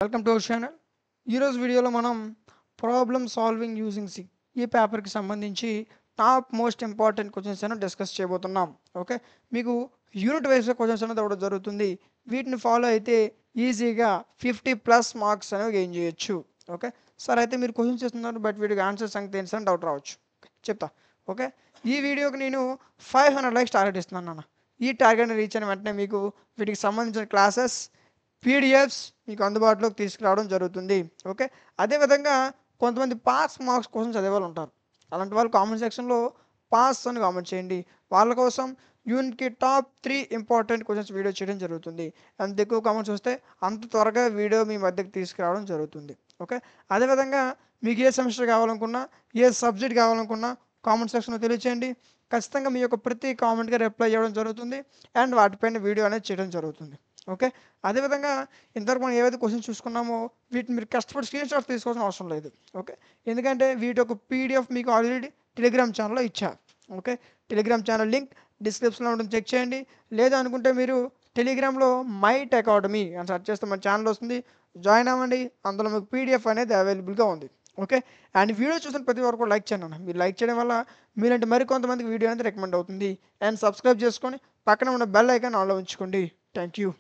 Welcome to our channel. ఈరోజు వీడియోలో మనం ప్రాబ్లమ్ సాల్వింగ్ యూజింగ్ సి ఈ పేపర్కి సంబంధించి టాప్ మోస్ట్ ఇంపార్టెంట్ క్వశ్చన్స్ అని డిస్కస్ చేయబోతున్నాం. ఓకే, మీకు యూనిట్ వైజ్గా క్వశ్చన్స్ అనేది ఇవ్వడం జరుగుతుంది. వీటిని ఫాలో అయితే ఈజీగా 50+ మార్క్స్ అనేవి గెయిన్ చేయొచ్చు. ఓకే సార్, అయితే మీరు క్వశ్చన్స్ చేస్తున్నారు బట్ వీటికి ఆన్సర్ సంగతి ఏంటి అని డౌట్ రావచ్చు. చెప్తా. ఓకే, ఈ వీడియోకి నేను 500 లైక్స్ టార్గెట్ ఇస్తున్నాను అన్న. ఈ టార్గెట్ని రీచ్ అయిన వెంటనే మీకు వీటికి సంబంధించిన క్లాసెస్ పీడిఎఫ్స్ మీకు అందుబాటులోకి తీసుకురావడం జరుగుతుంది. ఓకే, అదేవిధంగా కొంతమంది పాస్ మార్క్స్ కోసం చదివే వాళ్ళు ఉంటారు. అలాంటి వాళ్ళు కామెంట్ సెక్షన్లో పాస్ అని కామెంట్ చేయండి. వాళ్ళ కోసం యూనిట్కి టాప్ 3 ఇంపార్టెంట్ క్వశ్చన్స్ వీడియో చేయడం జరుగుతుంది. ఎంత ఎక్కువ కామెంట్స్ వస్తే అంత త్వరగా వీడియో మీ మధ్యకి తీసుకురావడం జరుగుతుంది. ఓకే, అదేవిధంగా మీకు ఏ సెమిస్టర్ కావాలనుకున్నా, ఏ సబ్జెక్ట్ కావాలనుకున్నా కామెంట్ సెక్షన్లో తెలియచేయండి. ఖచ్చితంగా మీ యొక్క ప్రతి కామెంట్గా రిప్లై చేయడం జరుగుతుంది అండ్ వాటిపైన వీడియో అనేది చేయడం జరుగుతుంది. ఓకే, అదేవిధంగా ఇంతవరకు మనం ఏవైతే క్వశ్చన్స్ చూసుకున్నామో వీటిని మీరు కష్టపడి స్క్రీన్ షాట్ తీసుకోవాల్సిన అవసరం లేదు. ఓకే, ఎందుకంటే వీటి యొక్క పీడిఎఫ్ మీకు ఆల్రెడీ టెలిగ్రామ్ ఛానల్లో ఇచ్చా. ఓకే, టెలిగ్రామ్ ఛానల్ లింక్ డిస్క్రిప్షన్లో ఉంటుంది, చెక్ చేయండి. లేదా అనుకుంటే మీరు టెలిగ్రామ్లో మైట్ అకాడమీ అని సెర్చ్ చేస్తే మన ఛానల్ వస్తుంది, జాయిన్ అవ్వండి. అందులో మీకు పీడిఎఫ్ అనేది అవైలబుల్గా ఉంది. ఓకే, అండ్ వీడియో చూసిన ప్రతి ఒక్కరు కూడా లైక్ చేయండి అన్న. మీరు లైక్ చేయడం వల్ల మీరంటే మరికొంతమందికి వీడియో అనేది రికమెండ్ అవుతుంది. అండ్ సబ్స్క్రైబ్ చేసుకొని పక్కన ఉన్న బెల్ ఐకాన్ ఆన్లో ఉంచుకోండి. Thank you.